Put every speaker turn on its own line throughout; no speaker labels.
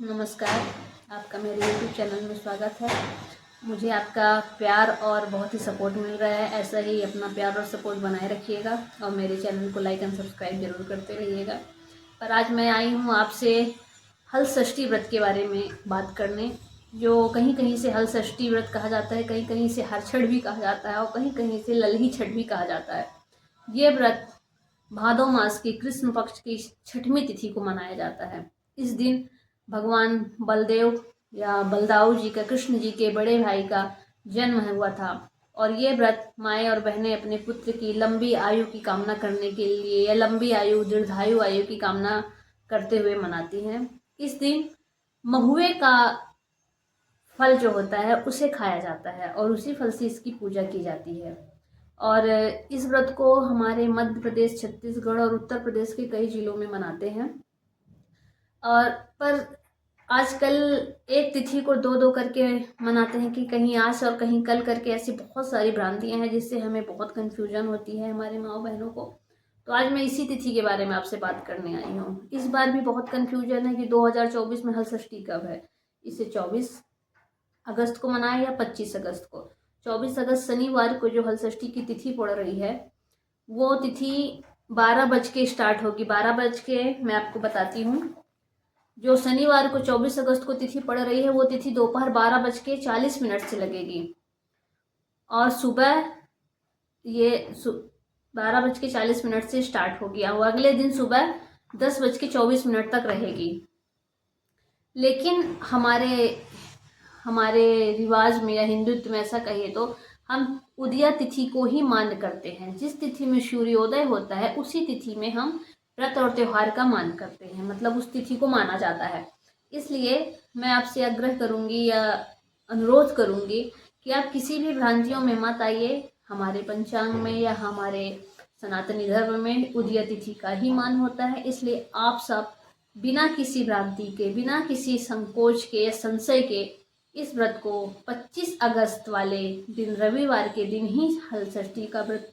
नमस्कार, आपका मेरे YouTube चैनल में स्वागत है। मुझे आपका प्यार और बहुत ही सपोर्ट मिल रहा है। ऐसा ही अपना प्यार और सपोर्ट बनाए रखिएगा और मेरे चैनल को लाइक एंड सब्सक्राइब जरूर करते रहिएगा। पर आज मैं आई हूँ आपसे हल षष्ठी व्रत के बारे में बात करने, जो कहीं कहीं से हल षष्ठी व्रत कहा जाता है, कहीं कहीं से हर छठ भी कहा जाता है और कहीं कहीं से ललही छठ भी कहा जाता है। ये व्रत भादो मास की कृष्ण पक्ष की छठवीं तिथि को मनाया जाता है। इस दिन भगवान बलदेव या बलदाऊ जी का, कृष्ण जी के बड़े भाई का जन्म हुआ था और ये व्रत माएँ और बहनें अपने पुत्र की लंबी आयु की कामना करने के लिए या लंबी आयु, दीर्घायु आयु की कामना करते हुए मनाती हैं। इस दिन महुए का फल जो होता है उसे खाया जाता है और उसी फल से इसकी पूजा की जाती है। और इस व्रत को हमारे मध्य प्रदेश, छत्तीसगढ़ और उत्तर प्रदेश के कई जिलों में मनाते हैं। और पर आजकल एक तिथि को दो दो करके मनाते हैं कि कहीं आज और कहीं कल करके, ऐसी बहुत सारी भ्रांतियां हैं जिससे हमें बहुत कन्फ्यूजन होती है हमारे माँ बहनों को। तो आज मैं इसी तिथि के बारे में आपसे बात करने आई हूँ। इस बार भी बहुत कन्फ्यूजन है कि 2024 में हल षष्ठी कब है। इसे 24 अगस्त को मनाया या 25 अगस्त को। 24 अगस्त शनिवार को जो हल षष्ठी की तिथि पड़ रही है वो तिथि 12 बज के स्टार्ट होगी। 12 बज के मैं आपको बताती हूँ। जो शनिवार को 24 अगस्त को तिथि पड़ रही है वो तिथि दोपहर 12 बज के 40 मिनट से लगेगी और सुबह ये 12 बज के 40 मिनट से स्टार्ट होगी और अगले दिन सुबह 10 बज के 24 मिनट तक रहेगी। लेकिन हमारे हमारे रिवाज में या हिंदुत्व में ऐसा कहिए तो हम उदया तिथि को ही मान करते हैं। जिस तिथि में सूर्योदय होता है उसी तिथि में हम व्रत और त्योहार का मान करते हैं, मतलब उस तिथि को माना जाता है। इसलिए मैं आपसे आग्रह करूंगी या अनुरोध करूंगी कि आप किसी भी भ्रांतियों में मत आइए। हमारे पंचांग में या हमारे सनातनी धर्म में उदया तिथि का ही मान होता है। इसलिए आप सब बिना किसी भ्रांति के, बिना किसी संकोच के या संशय के इस व्रत को 25 अगस्त वाले दिन, रविवार के दिन ही हल षष्ठी का व्रत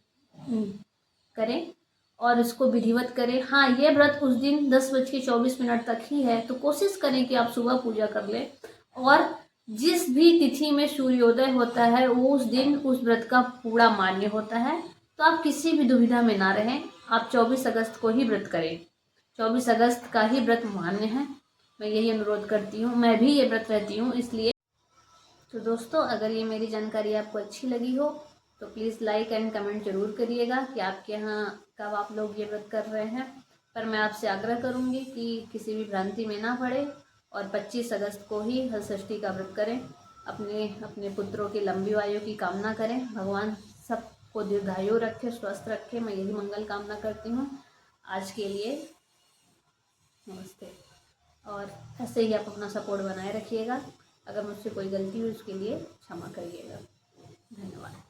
करें और इसको विधिवत करें। हाँ, ये व्रत उस दिन 10 बज के 24 मिनट तक ही है, तो कोशिश करें कि आप सुबह पूजा कर लें। और जिस भी तिथि में सूर्योदय होता है वो उस दिन उस व्रत का पूरा मान्य होता है। तो आप किसी भी दुविधा में ना रहें, आप 24 अगस्त को ही व्रत करें। 24 अगस्त का ही व्रत मान्य है, मैं यही अनुरोध करती हूँ। मैं भी ये व्रत रहती हूँ इसलिए। तो दोस्तों, अगर ये मेरी जानकारी आपको अच्छी लगी हो तो प्लीज़ लाइक एंड कमेंट जरूर करिएगा कि आपके यहाँ कब आप लोग ये व्रत कर रहे हैं। पर मैं आपसे आग्रह करूँगी कि किसी भी भ्रांति में ना पड़े और 25 अगस्त को ही हल षष्ठी का व्रत करें। अपने अपने पुत्रों की लंबी आयु की कामना करें। भगवान सबको दीर्घायु रखे, स्वस्थ रखे, मैं यही मंगल कामना करती हूँ। आज के लिए नमस्ते। और ऐसे ही आप अपना सपोर्ट बनाए रखिएगा। अगर मुझसे कोई गलती हुई उसके लिए क्षमा करिएगा। धन्यवाद।